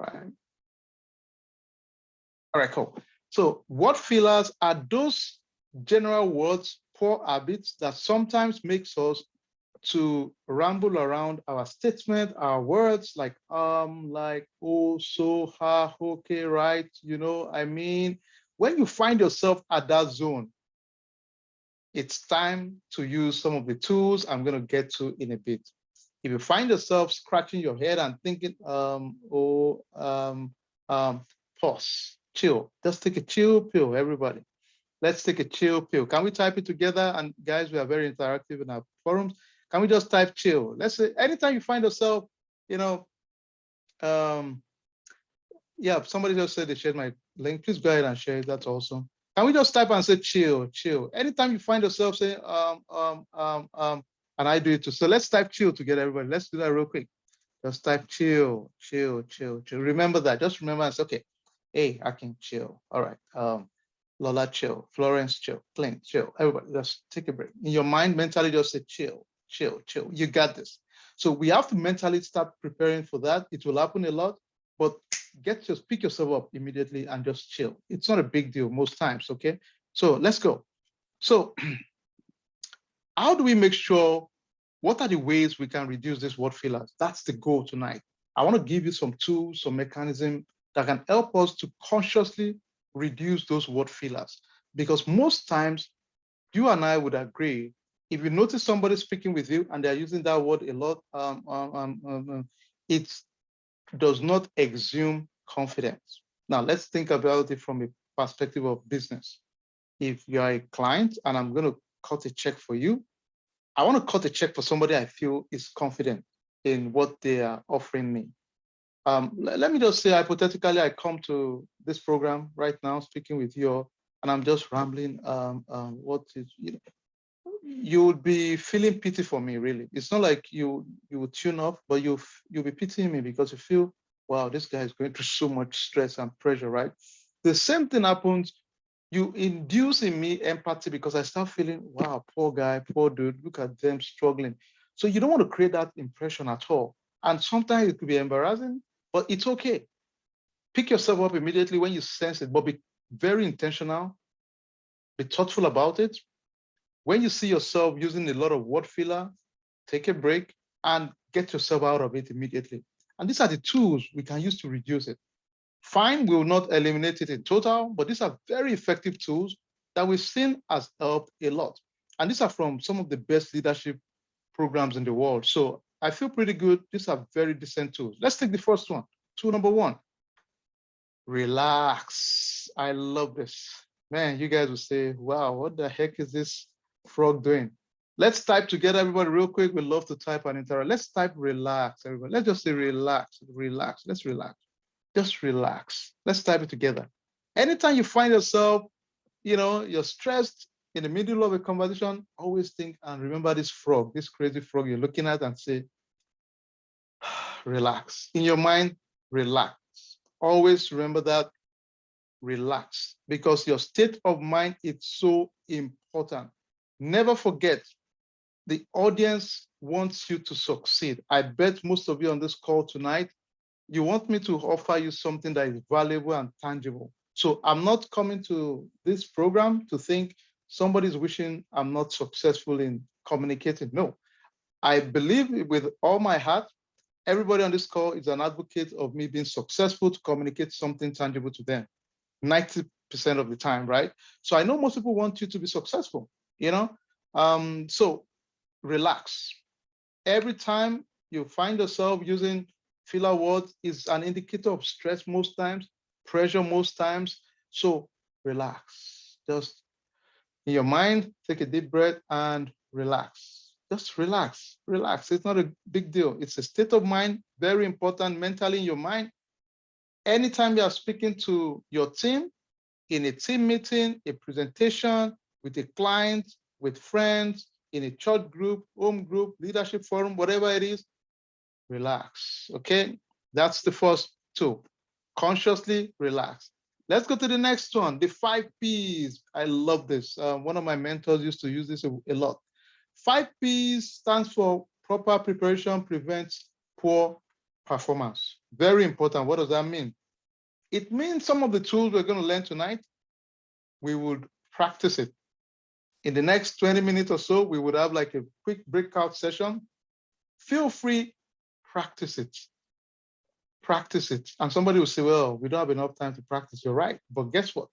right. All right, cool. So word fillers are those general words, poor habits that sometimes makes us to ramble around our statement, our words like, oh, so, ha, okay, right. I mean, when you find yourself at that zone, it's time to use some of the tools I'm going to get to in a bit. If you find yourself scratching your head and thinking, pause, chill, just take a chill pill, everybody. Let's take a chill pill. Can we type it together? And guys, we are very interactive in our forums. Can we just type chill? Let's say anytime you find yourself, yeah, somebody just said they shared my link. Please go ahead and share it. That's awesome. Can we just type and say chill, chill? Anytime you find yourself saying, and I do it too. So let's type chill together, everybody. Let's do that real quick. Just type chill, chill, chill, chill. Remember that. Just remember and say, okay, hey, I can chill. All right. Lola, chill. Florence, chill. Clint, chill. Everybody, just take a break. In your mind, mentally, just say chill, chill, chill. You got this. So we have to mentally start preparing for that. It will happen a lot, but pick yourself up immediately and just chill. It's not a big deal most times, okay? So let's go. So how do we make sure, what are the ways we can reduce these word fillers? That's the goal tonight. I want to give you some tools, some mechanism that can help us to consciously reduce those word fillers. Because most times, you and I would agree, if you notice somebody speaking with you and they're using that word a lot, it does not exude confidence. Now, let's think about it from a perspective of business. If you're a client and I'm going to cut a check for you, I want to cut a check for somebody I feel is confident in what they are offering me. Let me just say, hypothetically, I come to this program right now, speaking with you, and I'm just rambling. What is, you would be feeling pity for me, really. It's not like you would tune off, but you'll be pitying me because you feel, wow, this guy is going through so much stress and pressure, right? The same thing happens. You induce in me empathy because I start feeling, wow, poor guy, poor dude, look at them struggling. So you don't want to create that impression at all. And sometimes it could be embarrassing, but it's okay. Pick yourself up immediately when you sense it, but be very intentional, be thoughtful about it. When you see yourself using a lot of word filler, take a break and get yourself out of it immediately. And these are the tools we can use to reduce it. Fine, we will not eliminate it in total, but these are very effective tools that we've seen has helped a lot. And these are from some of the best leadership programs in the world. So I feel pretty good. These are very decent tools. Let's take the first one. Tool number one, relax. I love this. Man, you guys will say, wow, what the heck is this frog doing? Let's type together, everybody, real quick. We love to type and interact. Let's type relax, everybody. Let's just say relax, relax. Let's relax. Just relax. Let's type it together. Anytime you find yourself, you're stressed in the middle of a conversation, always think and remember this frog, this crazy frog you're looking at, and say, relax. In your mind, relax. Always remember that, relax, because your state of mind is so important. Never forget, the audience wants you to succeed. I bet most of you on this call tonight, you want me to offer you something that is valuable and tangible. So I'm not coming to this program to think somebody's wishing I'm not successful in communicating. No, I believe with all my heart, everybody on this call is an advocate of me being successful to communicate something tangible to them, 90% of the time, right? So I know most people want you to be successful, so relax. Every time you find yourself using filler words is an indicator of stress most times, pressure most times. So relax. Just in your mind, take a deep breath and relax. Just relax, relax. It's not a big deal. It's a state of mind, very important mentally in your mind. Anytime you are speaking to your team, in a team meeting, a presentation, with a client, with friends, in a church group, home group, leadership forum, whatever it is, relax, okay? That's the first tool. Consciously relax. Let's go to the next one, the 5 Ps. I love this. One of my mentors used to use this a lot. 5 Ps stands for proper preparation prevents poor performance. Very important. What does that mean? It means some of the tools we're going to learn tonight, we would practice it. In the next 20 minutes or so, we would have like a quick breakout session. Feel free, practice it. Practice it. And somebody will say, well, we don't have enough time to practice. You're right. But guess what?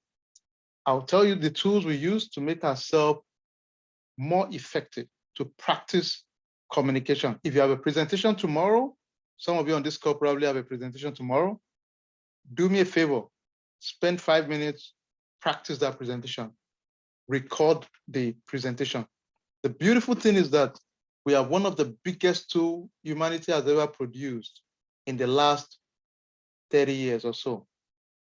I'll tell you the tools we use to make ourselves more effective, to practice communication. If you have a presentation tomorrow, some of you on this call probably have a presentation tomorrow. Do me a favor, spend 5 minutes, practice that presentation, record the presentation. The beautiful thing is that we are one of the biggest tools humanity has ever produced in the last 30 years or so.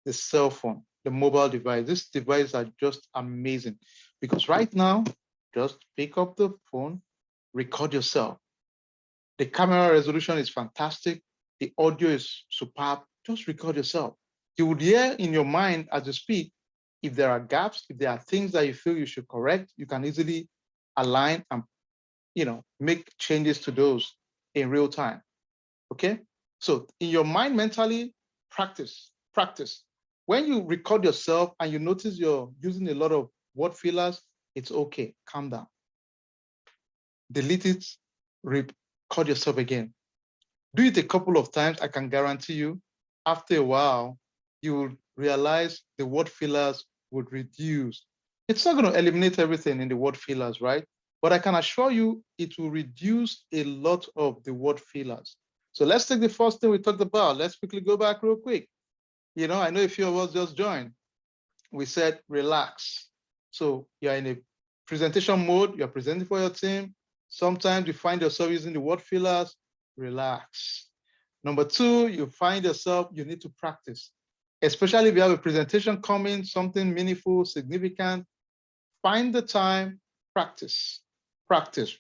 The cell phone, the mobile device. These devices are just amazing because right now, just pick up the phone, record yourself. The camera resolution is fantastic. The audio is superb. Just record yourself. You would hear in your mind as you speak, if there are gaps, if there are things that you feel you should correct, you can easily align and make changes to those in real time. Okay? So in your mind mentally, practice. When you record yourself and you notice you're using a lot of word fillers, it's okay. Calm down. Delete it, record yourself again. Do it a couple of times. I can guarantee you, after a while, you will realize the word fillers would reduce. It's not going to eliminate everything in the word fillers, right? But I can assure you it will reduce a lot of the word fillers. So let's take the first thing we talked about. Let's quickly go back real quick. I know a few of us just joined. We said relax. So you're in a presentation mode, you're presenting for your team. Sometimes you find yourself using the word fillers, relax. Number two, you find yourself, you need to practice. Especially if you have a presentation coming, something meaningful, significant, find the time, practice,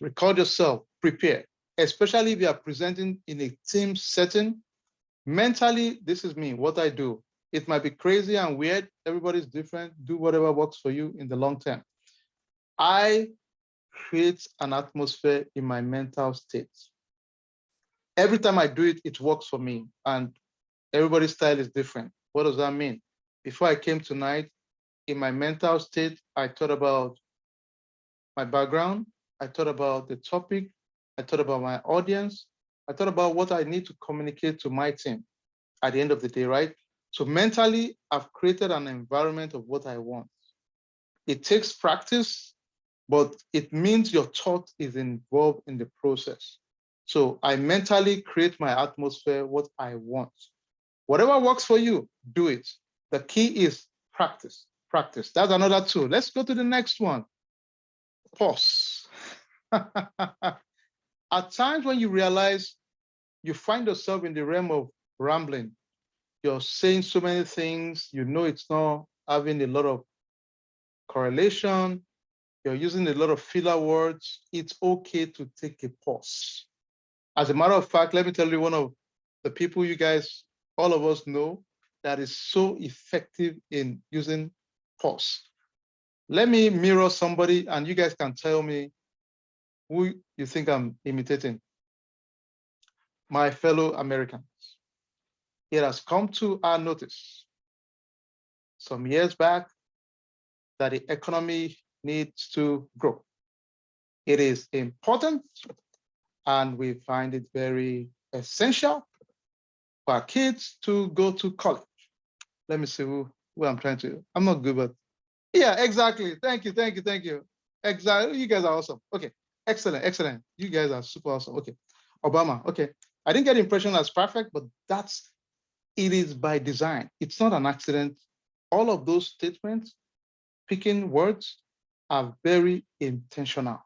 record yourself, prepare. Especially if you are presenting in a team setting, mentally, this is me, what I do. It might be crazy and weird. Everybody's different. Do whatever works for you in the long term. I create an atmosphere in my mental state. Every time I do it, it works for me. And everybody's style is different. What does that mean? Before I came tonight, in my mental state, I thought about my background. I thought about the topic. I thought about my audience. I thought about what I need to communicate to my team at the end of the day, right? So mentally, I've created an environment of what I want. It takes practice, but it means your thought is involved in the process. So I mentally create my atmosphere, what I want. Whatever works for you, do it. The key is practice. That's another tool. Let's go to the next one. Pause. At times when you realize you find yourself in the realm of rambling, you're saying so many things, it's not having a lot of correlation, you're using a lot of filler words, it's okay to take a pause. As a matter of fact, let me tell you one of the people you guys, all of us know, that is so effective in using pause. Let me mirror somebody and you guys can tell me who you think I'm imitating. My fellow Americans. It has come to our notice some years back that the economy needs to grow. It is important and we find it very essential for our kids to go to college. Let me see who I'm not good, but yeah, exactly. Thank you. Exactly. You guys are awesome. Okay, excellent. You guys are super awesome. Okay, Obama. Okay, I didn't get the impression that's perfect, but it is by design. It's not an accident. All of those statements, picking words, are very intentional.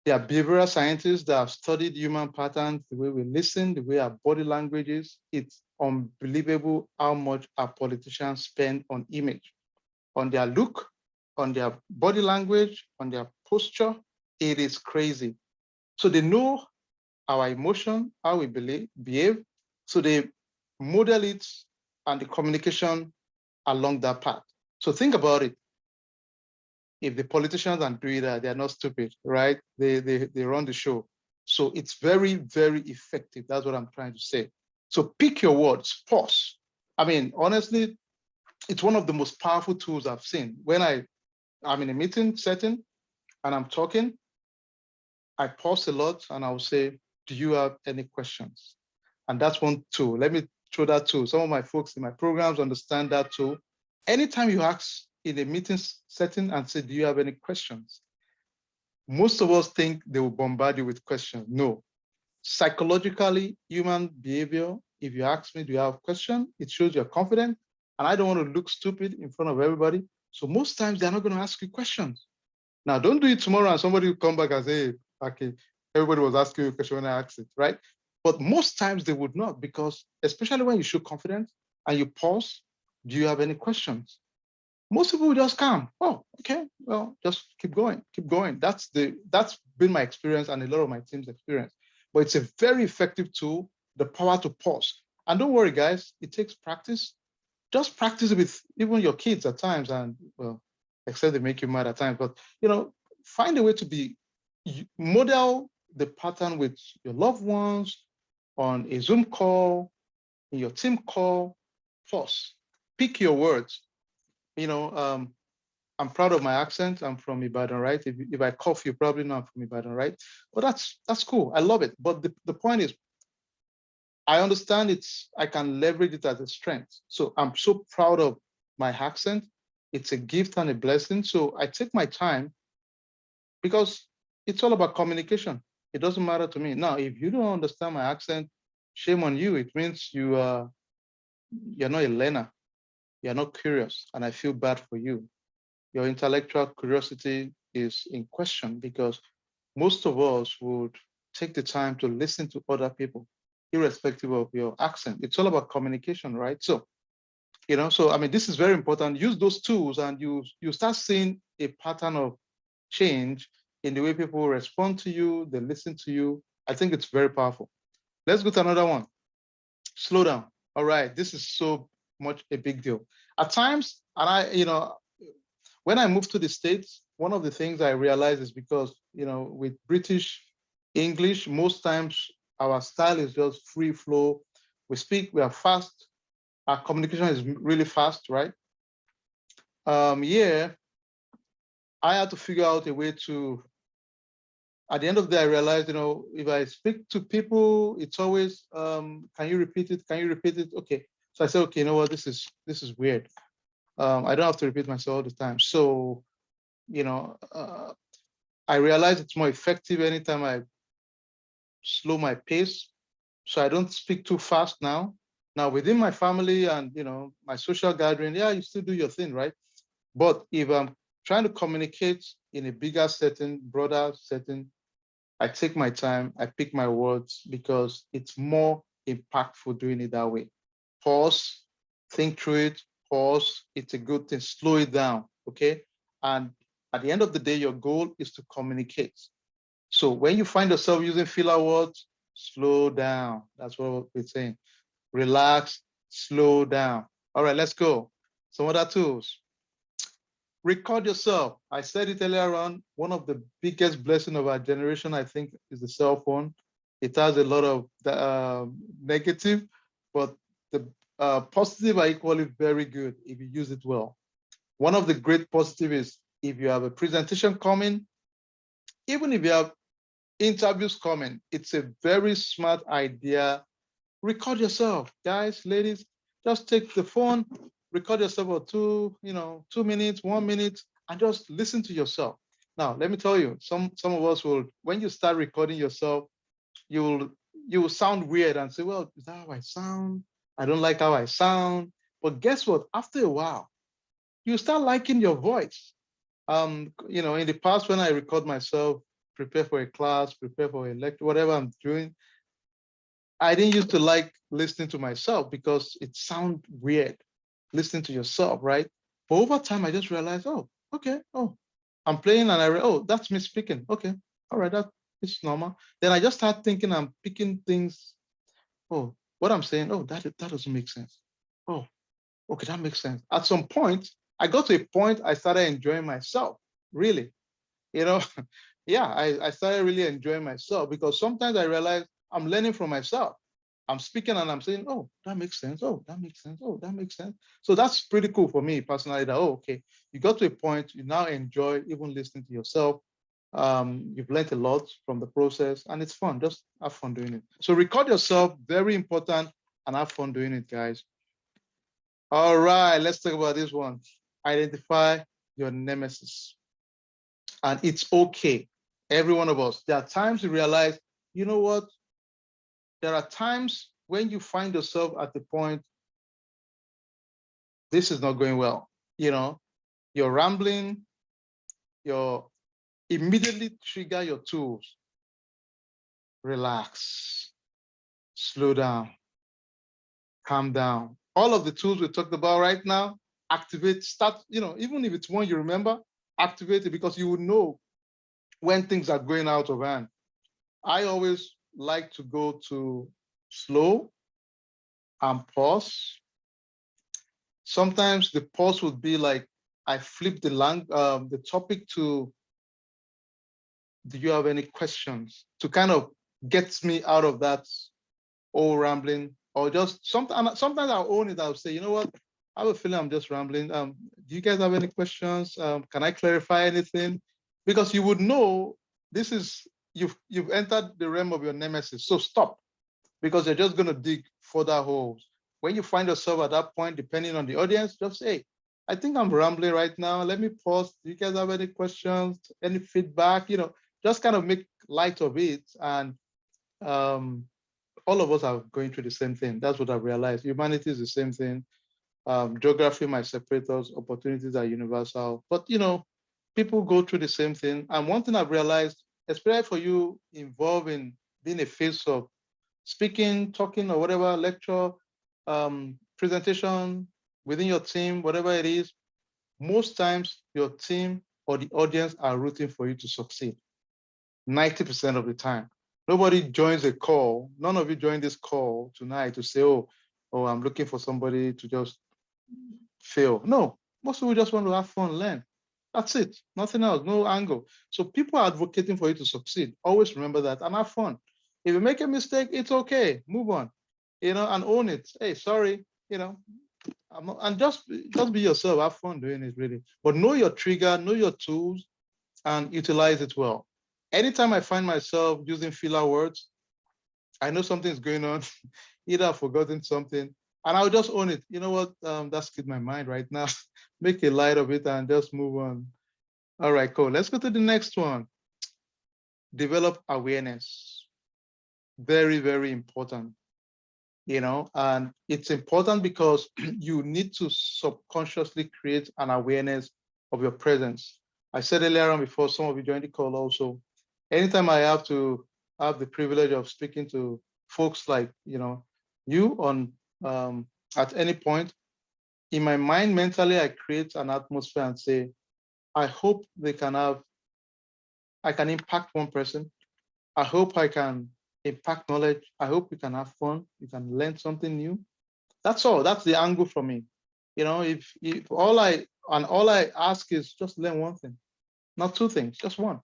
There are behavioral scientists that have studied human patterns, the way we listen, the way our body language is. It's unbelievable how much our politicians spend on image, on their look, on their body language, on their posture. It is crazy. So they know our emotion, how we behave. So they model it and the communication along that path. So think about it. If the politicians are doing that, they're not stupid, right? They run the show. So it's very, very effective. That's what I'm trying to say. So pick your words, pause. I mean, honestly, it's one of the most powerful tools I've seen. When I'm in a meeting setting and I'm talking, I pause a lot and I'll say, do you have any questions? And that's one tool. Let me throw that tool. Some of my folks in my programs understand that tool. Anytime you ask in a meeting setting and say, do you have any questions? Most of us think they will bombard you with questions. No. Psychologically, human behavior, if you ask me, do you have a question? It shows you're confident. And I don't want to look stupid in front of everybody. So most times they're not going to ask you questions. Now, don't do it tomorrow and somebody will come back and say, hey, okay, everybody was asking you a question when I asked it, right? But most times they would not, because especially when you show confidence and you pause, do you have any questions? Most people will just come, oh, okay, well, just keep going, keep going. That's been my experience and a lot of my team's experience. But it's a very effective tool, the power to pause. And don't worry, guys, it takes practice. Just practice with even your kids at times, and well, except they make you mad at times, but find a way to model the pattern with your loved ones on a Zoom call, in your team call. Pause, pick your words. I'm proud of my accent. I'm from Ibadan, right? If I cough, you probably know I'm from Ibadan, right? But that's cool. I love it. But the point is, I understand I can leverage it as a strength. So I'm so proud of my accent. It's a gift and a blessing. So I take my time because it's all about communication. It doesn't matter to me. Now, if you don't understand my accent, shame on you. It means you're not a learner. You're not curious. And I feel bad for you. Your intellectual curiosity is in question, because most of us would take the time to listen to other people, irrespective of your accent. It's all about communication, right? So, I mean, this is very important. Use those tools and you start seeing a pattern of change in the way people respond to you, they listen to you. I think it's very powerful. Let's go to another one. Slow down. All right, this is so much a big deal. At times, and when I moved to the States, one of the things I realized is because, with British English, most times our style is just free flow. We are fast. Our communication is really fast, right? Yeah, I had to figure out a way to, at the end of the day, I realized, if I speak to people, it's always, can you repeat it? Can you repeat it? Okay. So I said, okay, you know what, this is weird. I don't have to repeat myself all the time. So, I realized it's more effective anytime I slow my pace, so I don't speak too fast now. Now, within my family and my social gathering, yeah, you still do your thing, right? But if I'm trying to communicate in a bigger setting, broader setting, I take my time, I pick my words, because it's more impactful doing it that way. Pause, think through it, pause. It's a good thing. Slow it down, okay? And at the end of the day, your goal is to communicate. So when you find yourself using filler words, slow down. That's what we're saying. Relax, slow down. All right, let's go. Some other tools. Record yourself. I said it earlier on, one of the biggest blessings of our generation, I think, is the cell phone. It has a lot of negative, but the positive are equally very good if you use it well. One of the great positives is if you have a presentation coming, even if you have interviews coming, it's a very smart idea. Record yourself, guys, ladies, just take the phone, record yourself for 2 minutes, 1 minute, and just listen to yourself. Now, let me tell you, some of us will, when you start recording yourself, you will sound weird and say, well, is that how I sound? I don't like how I sound. But guess what? After a while, you start liking your voice. In the past, when I record myself, prepare for a class, prepare for a lecture, whatever I'm doing, I didn't used to like listening to myself because it sounds weird listening to yourself, right? But over time, I just realized, oh, okay, oh, I'm playing and oh, that's me speaking. Okay, all right, that is normal. Then I just start thinking I'm picking things. Oh, what I'm saying, oh, that doesn't make sense. Oh, okay, that makes sense. At some point, I got to a point I started enjoying myself, really. Yeah, I started really enjoying myself, because sometimes I realized I'm learning from myself. I'm speaking and I'm saying, oh, that makes sense. Oh, that makes sense. Oh, that makes sense. So that's pretty cool for me personally that, oh, okay, you got to a point, you now enjoy even listening to yourself. You've learned a lot from the process and it's fun. Just have fun doing it. So record yourself, very important, and have fun doing it, guys. All right, let's talk about this one. Identify your nemesis. And it's okay. Every one of us, there are times you realize, you know what? There are times when you find yourself at the point, this is not going well. You're rambling, you're immediately trigger your tools. Relax, slow down, calm down. All of the tools we talked about right now, activate, start, even if it's one you remember, activate it because you will know when things are going out of hand. I always like to go to slow and pause. Sometimes the pause would be like, I flip the topic to, do you have any questions? To kind of get me out of that old rambling, or just sometimes I'll own it. I'll say, you know what? I have a feeling I'm just rambling. Do you guys have any questions? Can I clarify anything? Because you would know this is, you've entered the realm of your nemesis. So stop, because you're just going to dig further holes. When you find yourself at that point, depending on the audience, just say, I think I'm rambling right now. Let me pause. Do you guys have any questions, any feedback? Just kind of make light of it. And all of us are going through the same thing. That's what I've realized. Humanity is the same thing. Geography might separate us, opportunities are universal, but people go through the same thing. And one thing I've realized, especially for you involved in being a face of speaking, talking, or whatever, lecture, presentation within your team, whatever it is, most times your team or the audience are rooting for you to succeed. 90% of the time. Nobody joins a call. None of you joined this call tonight to say, oh, I'm looking for somebody to just fail. No, most people just want to have fun, learn. That's it. Nothing else, no angle. So people are advocating for you to succeed. Always remember that and have fun. If you make a mistake, it's okay. Move on, and own it. Hey, sorry, and just be yourself. Have fun doing it, really. But know your trigger, know your tools, and utilize it well. Anytime I find myself using filler words, I know something's going on. Either I've forgotten something, and I'll just own it. You know what? That's skipped my mind right now. Make a light of it and just move on. All right, cool. Let's go to the next one. Develop awareness. Very, very important. And it's important because you need to subconsciously create an awareness of your presence. I said earlier on, before some of you joined the call also, anytime I have to have the privilege of speaking to folks like, you on at any point, in my mind, mentally, I create an atmosphere and say, I hope I can impact one person. I hope I can impact knowledge. I hope we can have fun. You can learn something new. That's all. That's the angle for me. If all I ask is just learn one thing, not two things, just one.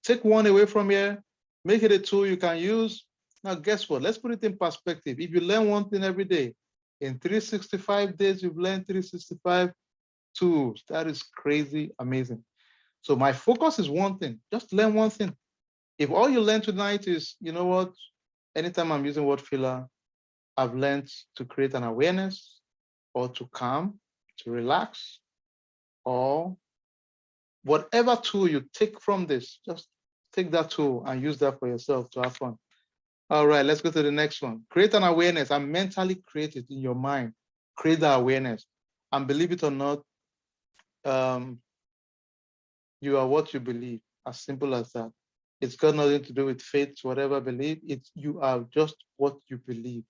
Take one away from here, make it a tool you can use. Now, guess what? Let's put it in perspective. If you learn one thing every day, in 365 days, you've learned 365 tools. That is crazy amazing. So my focus is one thing, just learn one thing. If all you learn tonight is, you know what, anytime I'm using word filler, I've learned to create an awareness or to calm, to relax, or whatever tool you take from this, just take that tool and use that for yourself to have fun. All right, let's go to the next one. Create an awareness and mentally create it in your mind. Create that awareness. And believe it or not, you are what you believe, as simple as that. It's got nothing to do with faith, whatever belief. You are just what you believe.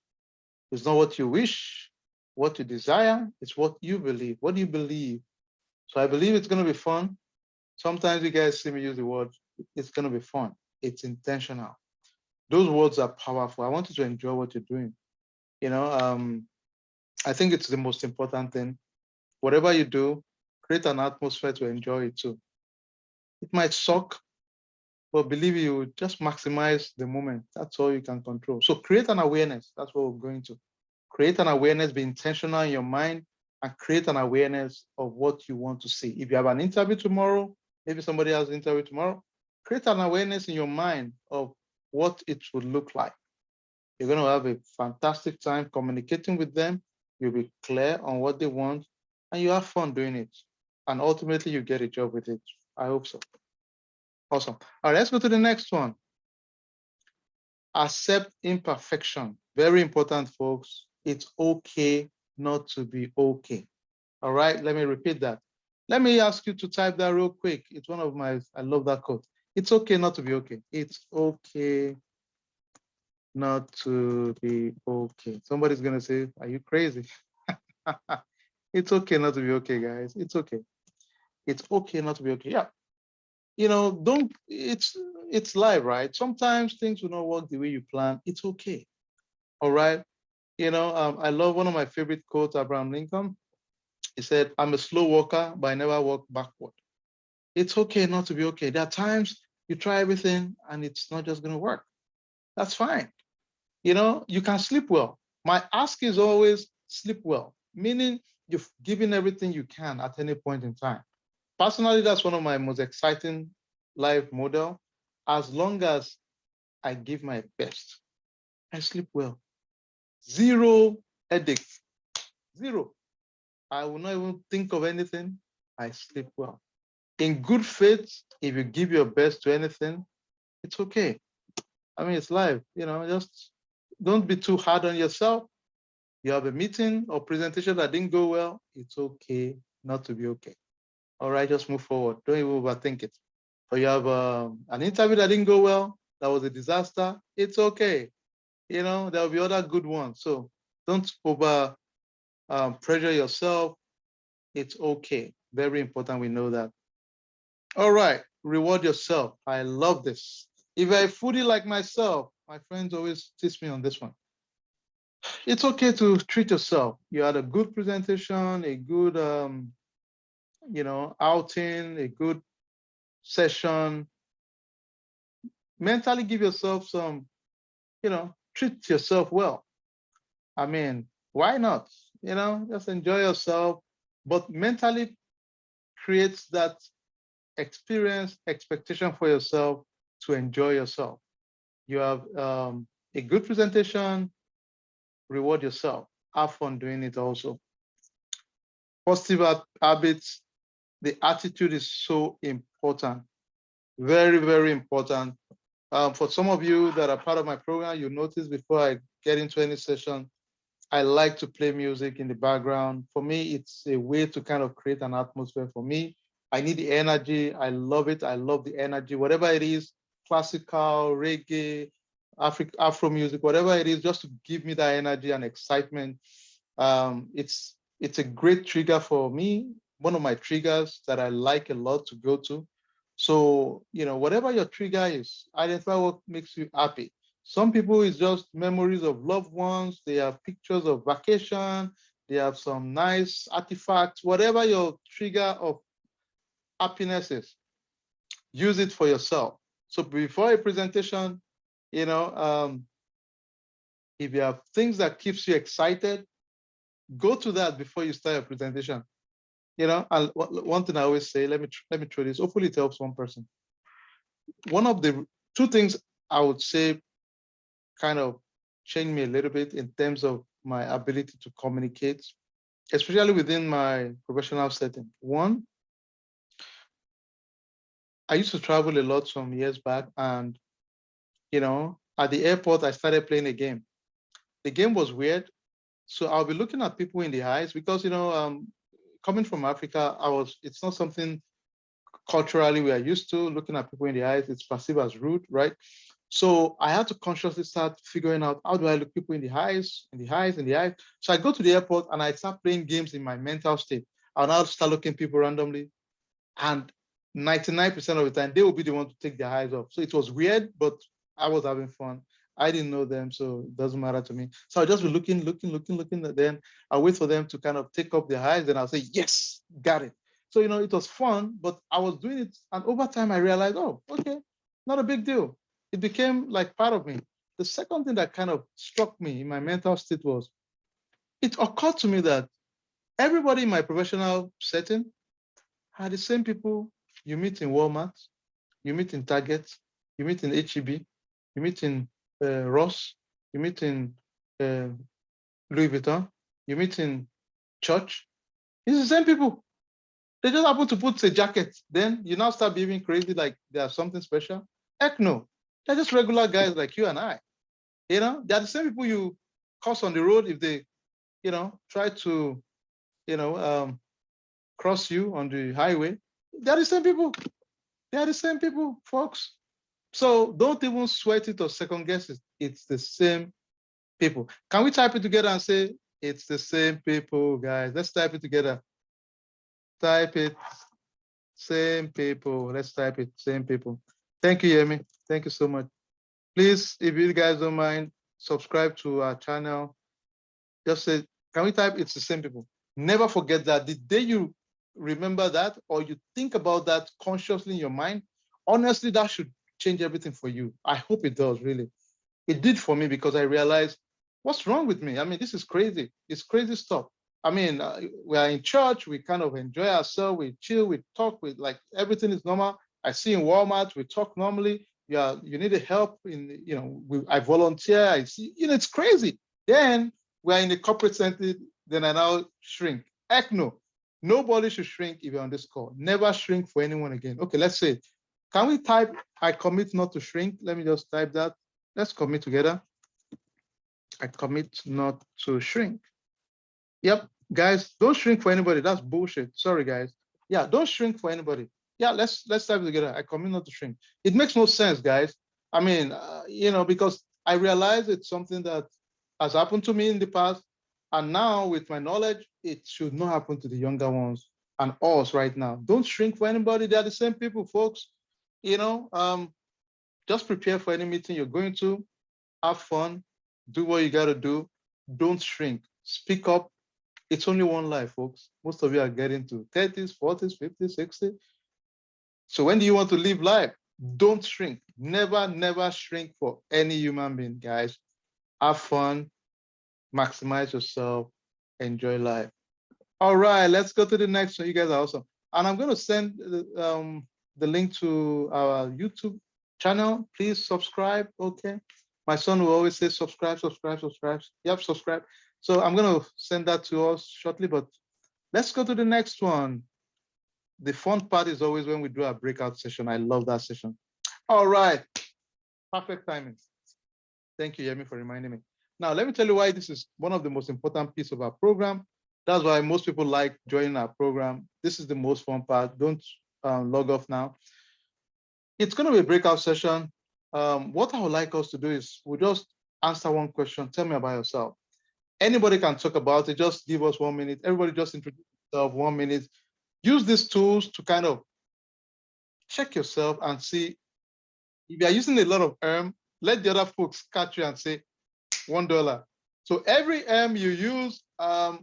It's not what you wish, what you desire. It's what you believe. What do you believe? So I believe it's going to be fun. Sometimes you guys see me use the word, it's going to be fun. It's intentional. Those words are powerful. I want you to enjoy what you're doing. I think it's the most important thing. Whatever you do, create an atmosphere to enjoy it too. It might suck. but believe you, just maximize the moment. That's all you can control. So create an awareness. That's what we're going to. Create an awareness, be intentional in your mind, and create an awareness of what you want to see. If you have an interview tomorrow, maybe somebody has an interview tomorrow, create an awareness in your mind of what it would look like. You're going to have a fantastic time communicating with them. You'll be clear on what they want, and you have fun doing it. And ultimately, you get a job with it. I hope so. Awesome. All right, let's go to the next one. Accept imperfection. Very important, folks. It's okay not to be okay. All right, let me repeat that. Let me ask you to type that real quick. It's one of my, I love that quote. It's okay not to be okay. It's okay not to be okay. Somebody's going to say, are you crazy? It's okay not to be okay, guys. It's okay. It's okay not to be okay. Yeah. Don't, it's life, right? Sometimes things will not work the way you plan. It's okay. All right. I love one of my favorite quotes, Abraham Lincoln. He said, I'm a slow walker, but I never walk backward. It's okay not to be okay. There are times you try everything and it's not just going to work. That's fine. You can sleep well. My ask is always sleep well, meaning you've given everything you can at any point in time. Personally, that's one of my most exciting life model. As long as I give my best, I sleep well. Zero headache. Zero. I will not even think of anything. I sleep well. In good faith, if you give your best to anything, it's okay. I mean, it's life, just don't be too hard on yourself. You have a meeting or presentation that didn't go well. It's okay not to be okay. All right, just move forward. Don't even overthink it. Or you have an interview that didn't go well. That was a disaster. It's okay. There'll be other good ones. So don't over pressure yourself. It's okay. Very important. We know that. All right. Reward yourself. I love this. If you're a foodie like myself, my friends always teach me on this one. It's okay to treat yourself. You had a good presentation, a good, outing, a good session. Mentally give yourself some, treat yourself well. I mean, why not? Just enjoy yourself, but mentally creates that experience, expectation for yourself to enjoy yourself. You have a good presentation, reward yourself. Have fun doing it also. Positive habits, the attitude is so important. Very, very important. For some of you that are part of my program, you notice before I get into any session, I like to play music in the background. For me, it's a way to kind of create an atmosphere for me. I need the energy. I love it. I love the energy, whatever it is, classical, reggae, Afro music, whatever it is, just to give me that energy and excitement. It's a great trigger for me. One of my triggers that I like a lot to go to. So, whatever your trigger is, identify what makes you happy. Some people it's just memories of loved ones. They have pictures of vacation. They have some nice artifacts. Whatever your trigger of happiness is, use it for yourself. So before a presentation, if you have things that keeps you excited, go to that before you start your presentation. And one thing I always say, let me throw this. Hopefully it helps one person. One of the two things I would say kind of changed me a little bit in terms of my ability to communicate, especially within my professional setting. One, I used to travel a lot some years back, and at the airport, I started playing a game. The game was weird. So I'll be looking at people in the eyes because, coming from Africa, it's not something culturally we are used to. Looking at people in the eyes, it's perceived as rude, right? So I had to consciously start figuring out, how do I look people in the eyes, in the eyes, in the eyes. So I go to the airport and I start playing games in my mental state. I'll now start looking people randomly, and 99% of the time they will be the one to take their eyes off. So it was weird, but I was having fun. I didn't know them, so it doesn't matter to me. So I'll just be looking, and then I'll wait for them to kind of take up their eyes, and I'll say, yes, got it. So, it was fun, but I was doing it. And over time, I realized, oh, okay, Not a big deal. It became like part of me. The second thing that kind of struck me in my mental state was it occurred to me that everybody in my professional setting are the same people you meet in Walmart, you meet in Target, you meet in HEB, you meet in Ross, you meet in uh, Louis Vuitton, you meet in church. It's the same people. They just happen to put a jacket. Then you now start behaving crazy like they are something special. Heck no. They're just regular guys like you and I. They're the same people you cross on the road if they, try to, cross you on the highway. They're the same people. They are the same people, folks. So don't even sweat it or second guess it. It's the same people. Can we type it together and say, it's the same people, guys? Let's type it together. Type it. Same people. Let's type it. Same people. Thank you, Yemi. Thank you so much. Please, if you guys don't mind, subscribe to our channel. Just say, can we type it's the same people? Never forget that. The day you remember that or you think about that consciously in your mind, honestly, that should change everything for you. I hope it does, really. It did for me because I realized what's wrong with me. I mean, this is crazy. It's crazy stuff. I mean, we are in church, we kind of enjoy ourselves, we chill, we talk, with like everything is normal. I see in Walmart, we talk normally. Yeah, you need help in, I volunteer, I see, it's crazy. Then we are in the corporate center, then I now shrink. Heck no. Nobody should shrink if you're on this call. Never shrink for anyone again. Okay, let's say, can we type, I commit not to shrink? Let me just type that. Let's commit together. I commit not to shrink. Yep, guys, don't shrink for anybody. That's bullshit. Sorry, guys. Yeah, don't shrink for anybody. Yeah, let's type it together. I commit not to shrink. It makes no sense, guys. I mean, because I realize it's something that has happened to me in the past, and now with my knowledge, it should not happen to the younger ones and us right now. Don't shrink for anybody. They're the same people, folks. Just prepare for any meeting you're going to. Have fun. Do what you got to do. Don't shrink. Speak up. It's only one life, folks. Most of you are getting to 30s, 40s, 50s, 60s. So when do you want to live life? Don't shrink. Never, never shrink for any human being, guys. Have fun, maximize yourself, enjoy life. All right, let's go to the next one. You guys are awesome. And I'm going to send the link to our YouTube channel. Please subscribe, okay? My son will always say subscribe, subscribe, subscribe. Yep, subscribe. So I'm going to send that to us shortly, but let's go to the next one. The fun part is always when we do our breakout session. I love that session. All right, perfect timing. Thank you, Yemi, for reminding me. Now, let me tell you why this is one of the most important pieces of our program. That's why most people like joining our program. This is the most fun part. Don't log off now. It's going to be a breakout session. What I would like us to do is we'll just answer one question. Tell me about yourself. Anybody can talk about it. Just give us 1 minute. Everybody just introduce yourself 1 minute. Use these tools to kind of check yourself and see if you are using a lot of let the other folks catch you and say $1. So every you use, yeah,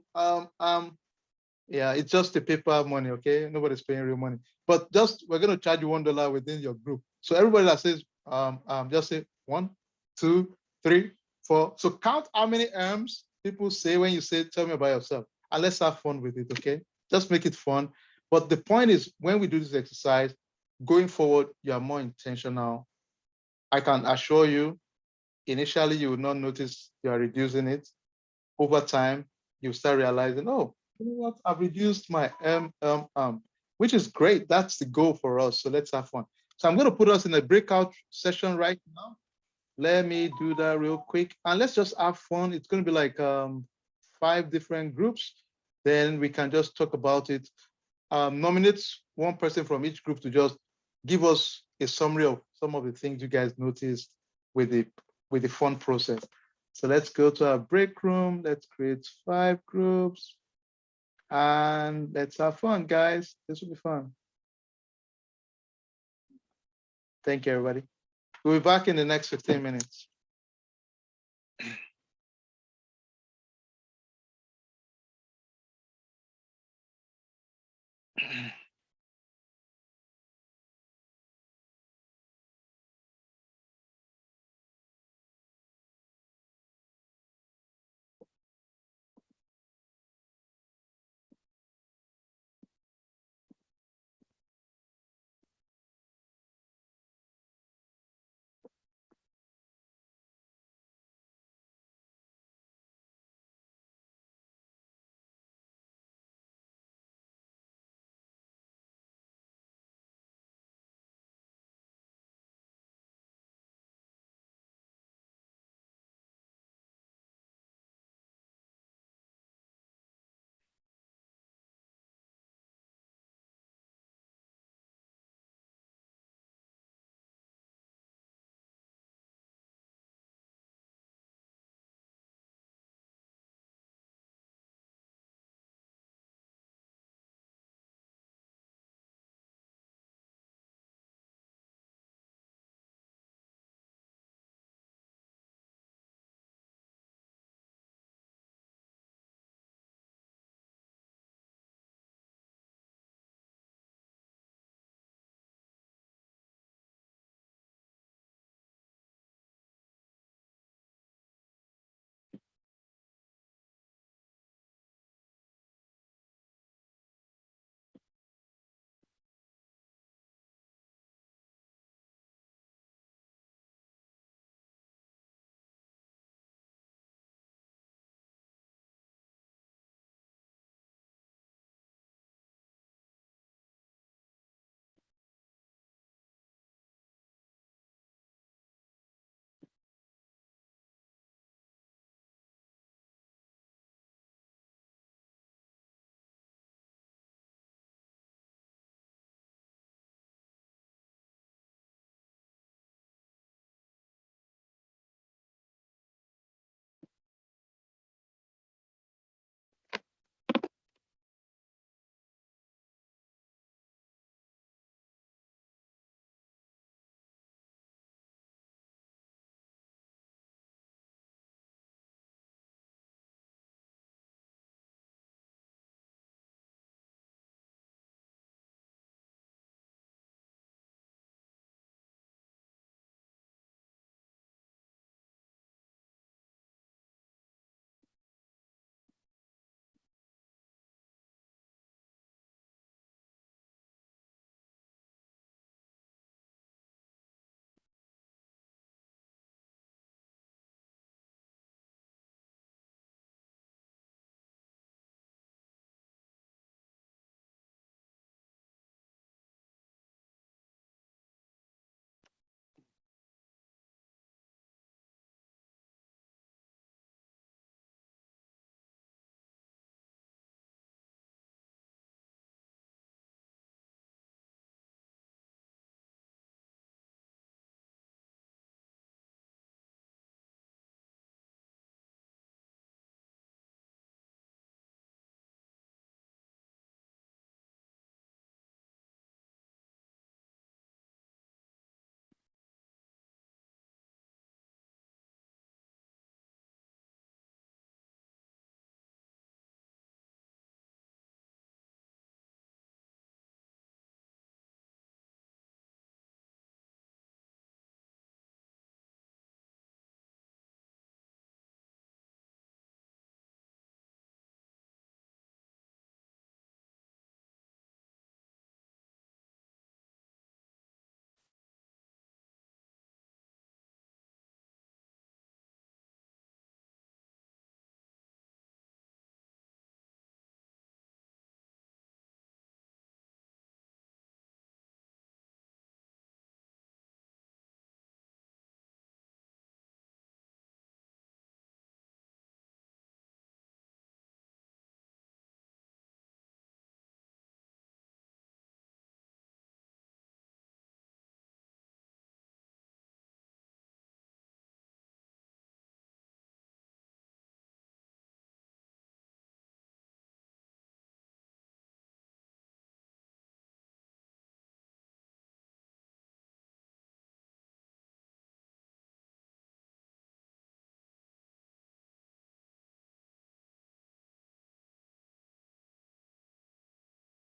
it's just a paper money, okay? Nobody's paying real money. But just we're gonna charge you $1 within your group. So everybody that says just say 1, 2, 3, 4. So count how many people say when you say tell me about yourself. And let's have fun with it, okay? Just make it fun. But the point is when we do this exercise, going forward, you are more intentional. I can assure you, initially you will not notice you are reducing it. Over time, you start realizing, oh, you know what? I've reduced my which is great. That's the goal for us. So let's have fun. So I'm going to put us in a breakout session right now. Let me do that real quick. And let's just have fun. It's going to be like 5 different groups. Then we can just talk about it. Nominate one person from each group to just give us a summary of some of the things you guys noticed with the fun process. So let's go to our break room. Let's create 5 groups and let's have fun, guys. This will be fun. Thank you, everybody. We'll be back in the next 15 minutes.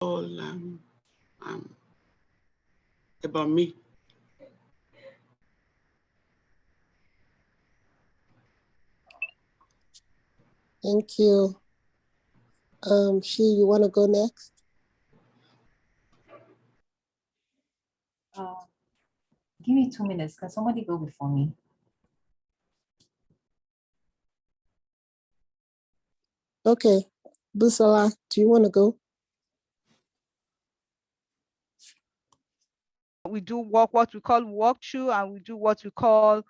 all about me. Thank you. She, you want to go next? Give me 2 minutes. Can somebody go before me? Okay. Busala, do you want to go? We do what we call walkthrough, and we do what we call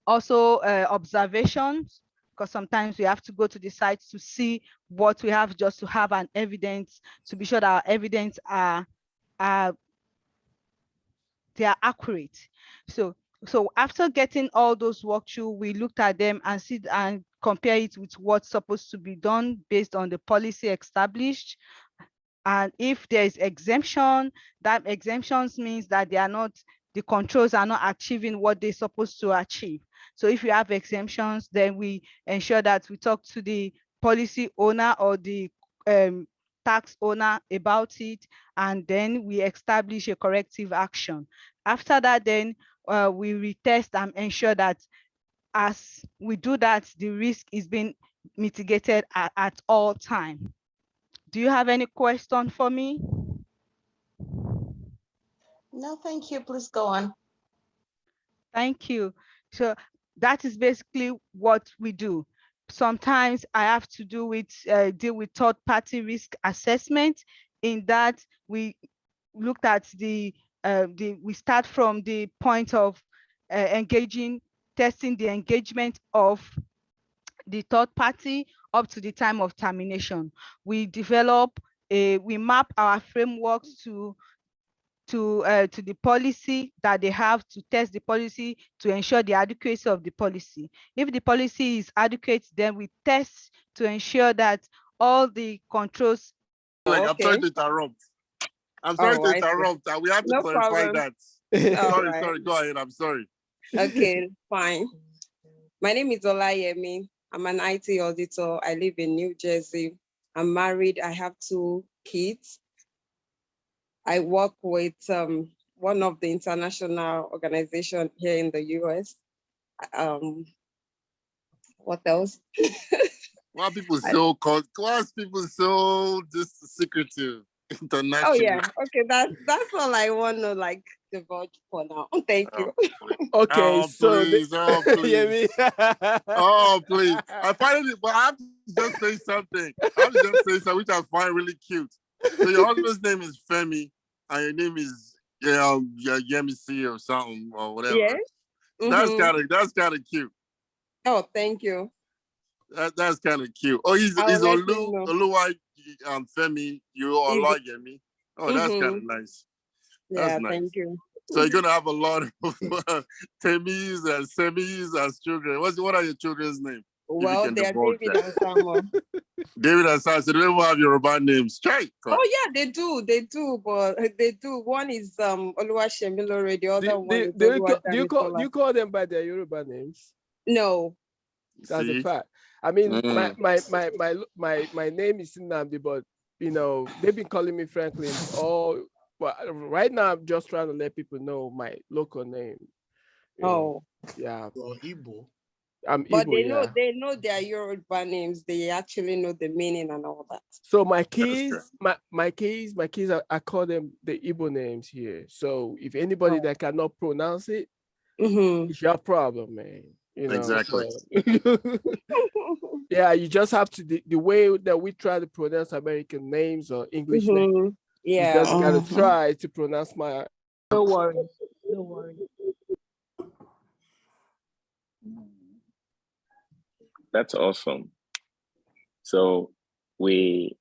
also observations, because sometimes we have to go to the site to see what we have, just to have an evidence, to be sure that our evidence they are accurate. So after getting all those walkthrough, we looked at them and see and compare it with what's supposed to be done based on the policy established. And if there is exemption, that exemptions means that the controls are not achieving what they're supposed to achieve. So if you have exemptions, then we ensure that we talk to the policy owner or the tax owner about it, and then we establish a corrective action. After that, then we retest and ensure that as we do that, the risk is being mitigated at all time. Do you have any question for me? No, thank you. Please go on. Thank you. So that is basically what we do. Sometimes I have to deal with third-party risk assessment. In that, we looked at we start from the point of testing the engagement of the third party up to the time of termination. We map our frameworks to the policy that they have, to test the policy to ensure the adequacy of the policy. If the policy is adequate, then we test to ensure that all the controls. Like, I'm sorry to interrupt. I'm sorry to interrupt. We have to clarify that. Sorry, go ahead. I'm sorry. Okay, fine. My name is Olayemi. I'm an IT auditor. I live in New Jersey. I'm married. I have 2 kids. I work with one of the international organizations here in the US. What else? Why people so just secretive? International. Oh yeah, okay. That's all I want to divulge for now. Thank you. Okay, so please. Oh please. I find it, but I have to just say something. Which I find really cute. So your husband's name is Femi, and your name is Yemisi or something or whatever. Yes. Mm-hmm. That's kind of cute. Oh, thank you. That's kind of cute. Oh, he's Oluwa Femi. You are Yemi. Oh, that's kind of nice. That's nice. Thank you. So you're gonna have a lot of Temis and Semis as children. What are your children's names? Well, they are David and Samuel. David and Samuel. So they don't have Yoruba names. Straight. Oh yeah, they do, but they do. One is Oluwashemilore, the other one is do you call them by their Yoruba names? No. That's a fact. I mean, my name is Nnamdi, but they've been calling me Franklin. But right now I'm just trying to let people know my local name. Yeah. Well, Igbo. I'm but Igbo, they know their Yoruba names. They actually know the meaning and all that. So my kids, I call them the Igbo names here. So if anybody that cannot pronounce it, it's your problem, man. Exactly. So. Yeah, you just have to the way that we try to pronounce American names or English names. Yeah, you just gotta try to pronounce my. No worry. That's awesome. So we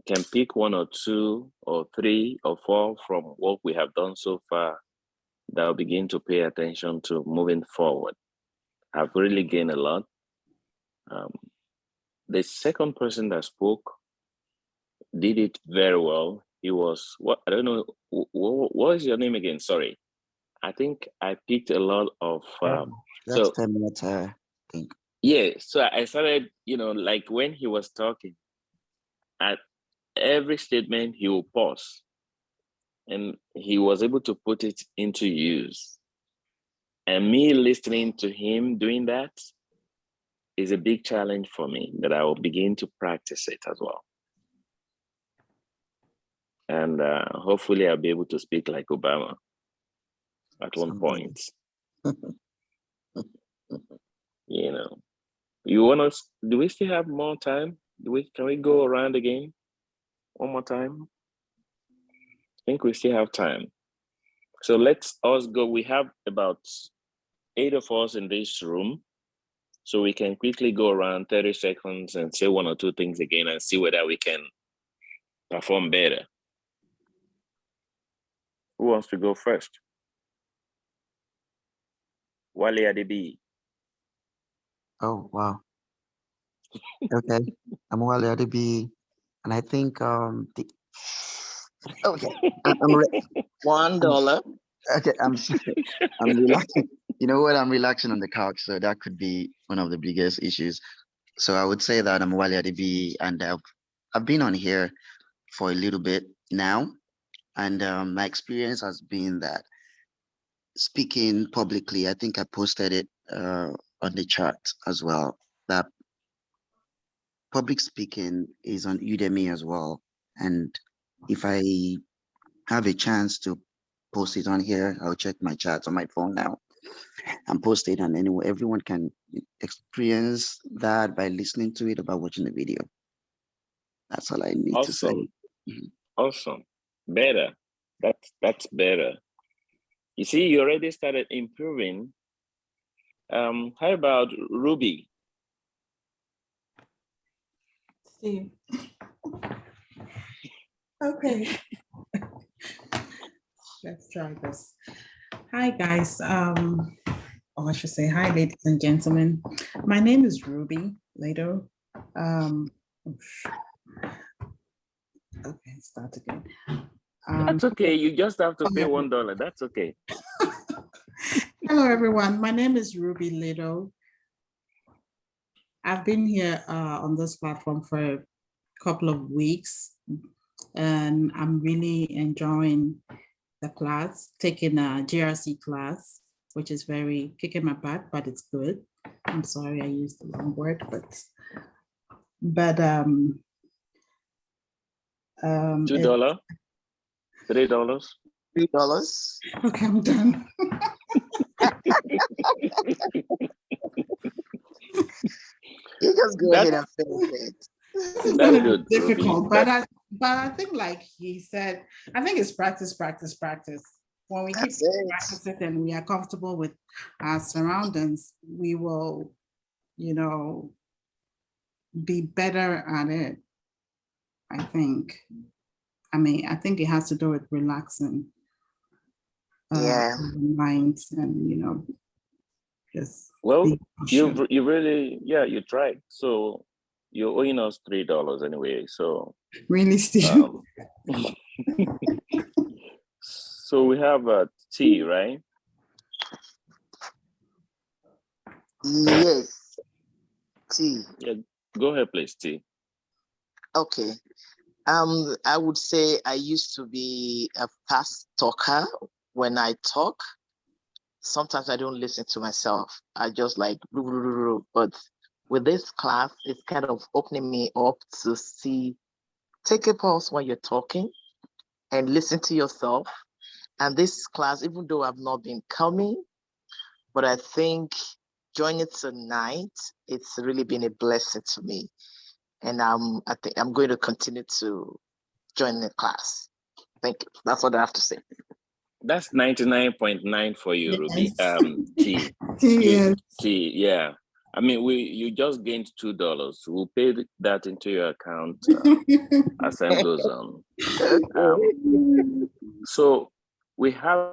can pick 1 or 2 or 3 or 4 from what we have done so far that will begin to pay attention to moving forward. I've really gained a lot. The second person that spoke did it very well. He was, I don't know, what is your name again? Sorry. I think I picked a lot of... That's I think. Yeah, so I started, like when he was talking, every statement he will pause, and he was able to put it into use. And me listening to him doing that is a big challenge for me, that I will begin to practice it as well. And hopefully I'll be able to speak like Obama at one point. You know, you want us, do we still have more time? Can we go around again one more time? I think we still have time. So let's us go. We have about 8 of us in this room. So we can quickly go around 30 seconds and say 1 or 2 things again and see whether we can perform better. Who wants to go first? Wale Adebi. Oh, wow. Okay. I'm Wale Adebi, and I think okay. I'm $1. okay. I'm relaxing. You know what? I'm relaxing on the couch, so that could be one of the biggest issues. So I would say that I'm Wale Adebi, and I've been on here for a little bit now, and my experience has been that speaking publicly, I think I posted it on the chat as well, that public speaking is on Udemy as well. And if I have a chance to post it on here, I'll check my chats on my phone now and post it. And anyway, everyone can experience that by listening to it or by watching the video. That's all I need to say. Awesome. Better. That's better. You see, you already started improving. How about Ruby? Steve. Okay. Let's try this. Hi, guys. Or I should say hi, ladies and gentlemen. My name is Ruby Lado. Okay, start again. That's okay. You just have to pay $1. That's okay. Hello, everyone. My name is Ruby Lado. I've been here on this platform for a couple of weeks, and I'm really enjoying the class, taking a GRC class, which is very kicking my butt, but it's good. I'm sorry I used the wrong word, but $2, $3, $3. Okay, I'm done. You just go ahead and finish it. This is going to be difficult, but I think, like he said, I think it's practice, practice, practice. When we keep practicing and we are comfortable with our surroundings, we will, be better at it. I think. I mean, I think it has to do with relaxing. The mind and just. Well, you really, you tried. So you're owing us $3 anyway. So really, Steve. So we have T, right? Yes, T. Yeah, go ahead, please, T. Okay. I would say I used to be a fast talker. When I talk, sometimes I don't listen to myself. I just like, but with this class, it's kind of opening me up to take a pause when you're talking and listen to yourself. And this class, even though I've not been coming, but I think joining tonight, it's really been a blessing to me. And I think I'm going to continue to join the class. Thank you. That's what I have to say. That's 99.9 for you, Ruby. T. Yes. T. Yeah. I mean, you just gained $2. We'll pay that into your account as time goes on. So we have.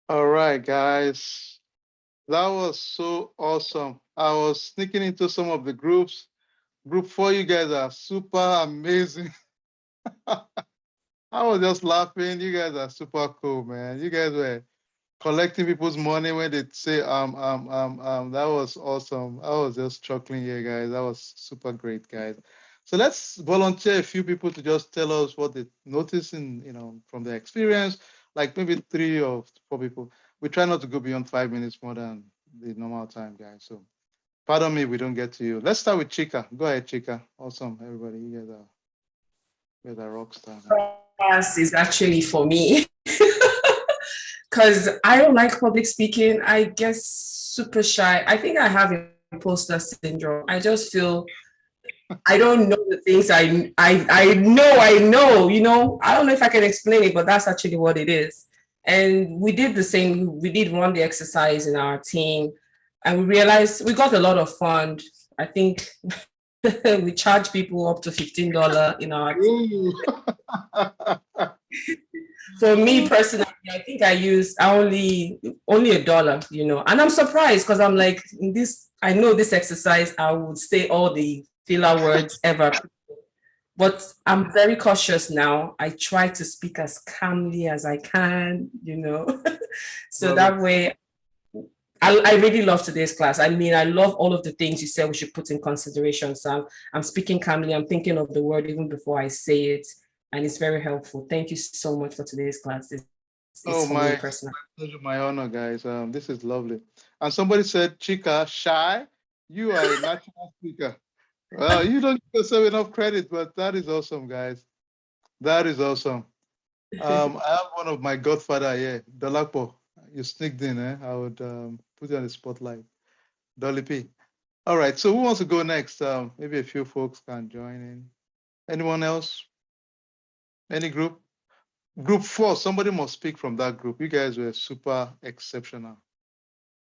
All right, guys. That was so awesome. I was sneaking into some of the groups. Group 4, you guys are super amazing. I was just laughing. You guys are super cool, man. You guys were collecting people's money when they say that was awesome. I was just chuckling here, guys. That was super great, guys. So let's volunteer a few people to just tell us what they noticed in, from their experience, like maybe 3 or 4 people. We try not to go beyond 5 minutes more than the normal time, guys. So pardon me, we don't get to you. Let's start with Chika. Go ahead, Chika. Awesome, everybody. You guys are rock star. Class is actually for me. Because I don't like public speaking. I get super shy. I think I have imposter syndrome. I just feel I don't know the things I know, I don't know if I can explain it, but that's actually what it is. And we did the same. We did run the exercise in our team, and we realized we got a lot of fun. I think we charge people up to $15 in our team. For me personally, I think I only $1, and I'm surprised because I'm like, I know this exercise, I would say all the filler words ever, but I'm very cautious now. I try to speak as calmly as I can, so that way, I really love today's class. I mean, I love all of the things you said we should put in consideration. So I'm speaking calmly, I'm thinking of the word even before I say it. And it's very helpful. Thank you so much for today's class. It's my pleasure, my honor, guys. This is lovely. And somebody said, Chika, shy. You are a natural speaker. Well, you don't give yourself enough credit, but that is awesome, guys. That is awesome. I have one of my godfather here, Dolapo. You sneaked in, eh? I would put you on the spotlight. Dolly P. All right, so who wants to go next? Maybe a few folks can join in. Anyone else? Any group? Group 4, somebody must speak from that group. You guys were super exceptional.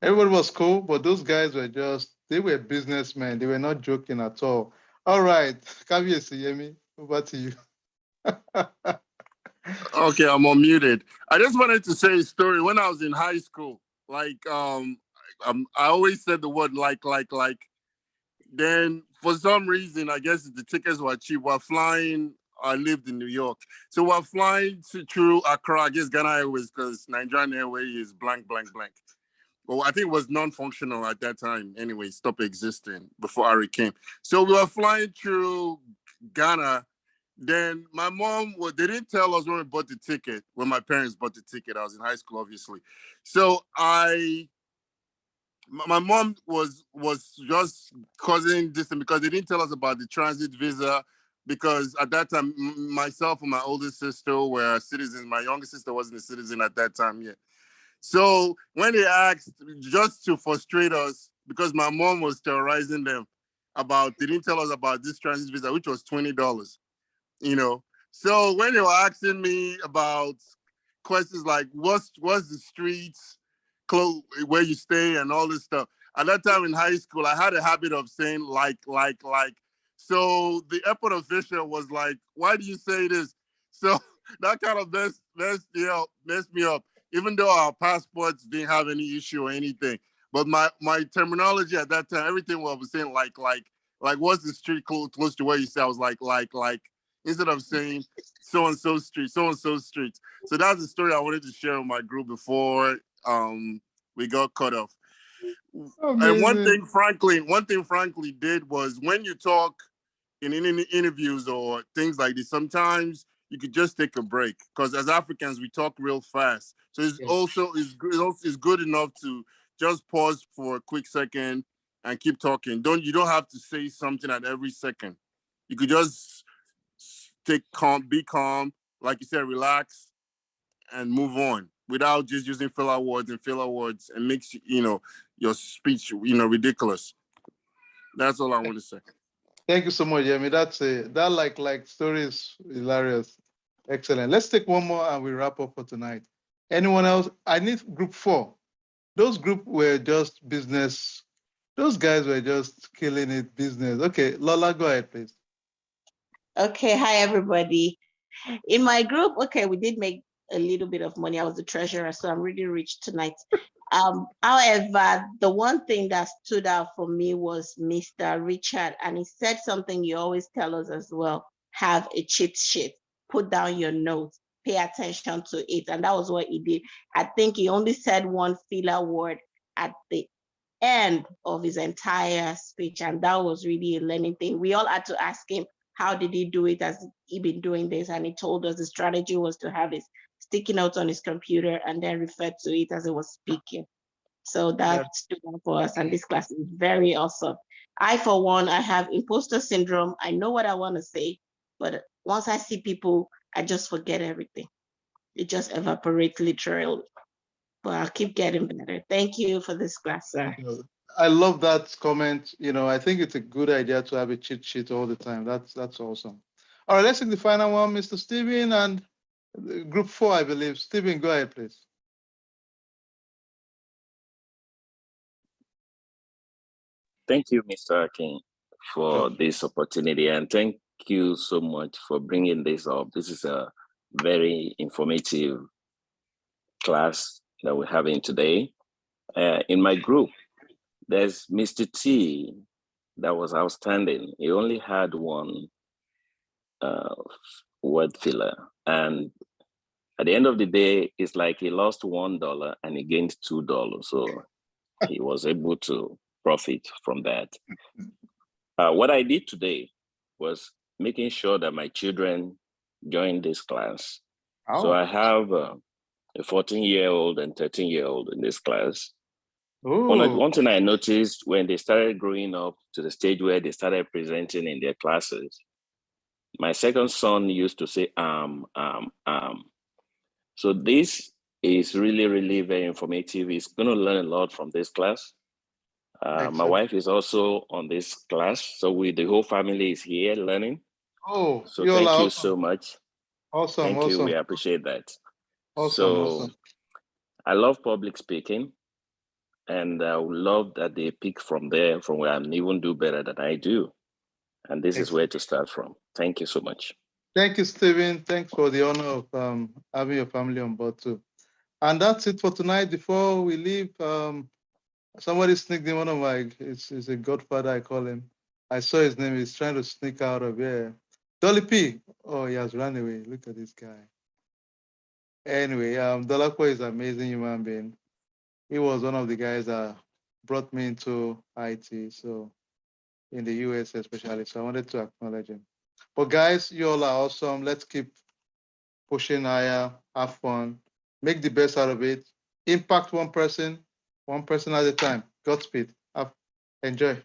Everybody was cool, but those guys they were businessmen. They were not joking at all. All right, Kaviesi, Yemi, over to you. Okay, I'm unmuted. I just wanted to say a story. When I was in high school, like, I always said the word like. Then for some reason, I guess the tickets were cheap. We're flying. I lived in New York, so we're flying through Accra. I guess Ghana Airways, because Nigerian Airways is blank. Well, I think it was non-functional at that time. Anyway, stopped existing before Ari came. So we were flying through Ghana. Then my mom, they didn't tell us when we bought the ticket, when my parents bought the ticket. I was in high school, obviously. So my mom was just causing this because they didn't tell us about the transit visa, because at that time, myself and my older sister were citizens. My younger sister wasn't a citizen at that time yet. So when they asked, just to frustrate us, because my mom was terrorizing them they didn't tell us about this transit visa, which was $20, So when they were asking me about questions like what's the streets close where you stay and all this stuff, at that time in high school, I had a habit of saying like. So the airport official was like, "Why do you say this?" So that kind of messed me up. Even though our passports didn't have any issue or anything, but my terminology at that time, everything was saying like what's the street close to where you say? I was like instead of saying so and so street. So that's the story I wanted to share with my group before we got cut off. Amazing. And one thing Franklin did was, when you talk in interviews or things like this, sometimes you could just take a break, because as Africans we talk real fast. So it's good enough to just pause for a quick second and keep talking. You don't have to say something at every second. You could just be calm, like you said, relax and move on without just using filler words and makes your speech ridiculous. That's all I want to say. Thank you so much, Yemi. That like story is hilarious. Excellent. Let's take one more and we wrap up for tonight. Anyone else? I need group 4. Those group were just business. Those guys were just killing it business. Okay, Lola, go ahead, please. Okay, hi everybody. In my group, okay, we did make a little bit of money. I was the treasurer, so I'm really rich tonight. However, the one thing that stood out for me was Mr. Richard, and he said something you always tell us as well: have a cheat sheet. put down your notes, pay attention to it. And that was what he did. I think he only said one filler word at the end of his entire speech. And that was really a learning thing. We all had to ask him, how did he do it? Has he been doing this? And he told us the strategy was to have his sticky notes on his computer and then refer to it as he was speaking. So that stood out for us. And this class is very awesome. I, for one, I have imposter syndrome. I know what I want to say, but once I see people, I just forget everything. It just evaporates literally. But I'll keep getting better. Thank you for this class, sir. I love that comment. I think it's a good idea to have a cheat sheet all the time. That's awesome. All right, let's take the final one, Mr. Steven, and group 4, I believe. Steven, go ahead, please. Thank you, Mr. Akin, for this opportunity, and thank you so much for bringing this up. This is a very informative class that we're having today. In my group, there's Mr. T that was outstanding. He only had one word filler, and at the end of the day, it's like he lost $1 and he gained $2. So he was able to profit from that. What I did today was making sure that my children joined this class. Oh. So I have a 14-year-old and 13-year-old in this class. One thing I noticed when they started growing up to the stage where they started presenting in their classes, my second son used to say, So this is really, really very informative. He's going to learn a lot from this class. My wife is also on this class. So the whole family is here learning. Oh, so thank you so much. Awesome. Thank awesome. you. We appreciate that. Awesome. I love public speaking. And I would love that they pick from there, from where I even do better than I do. And this is where to start from. Thank you so much. Thank you, Stephen. Thanks for the honor of having your family on board too. And that's it for tonight. Before we leave, somebody sneaked in one of my, it's a godfather, I call him. I saw his name. He's trying to sneak out of here. Dolly P. Oh, he has run away. Look at this guy. Anyway, Dolapo is an amazing human being. He was one of the guys that brought me into IT, so in the US especially. So I wanted to acknowledge him. But guys, you all are awesome. Let's keep pushing higher, have fun, make the best out of it, impact one person at a time. Godspeed. Enjoy.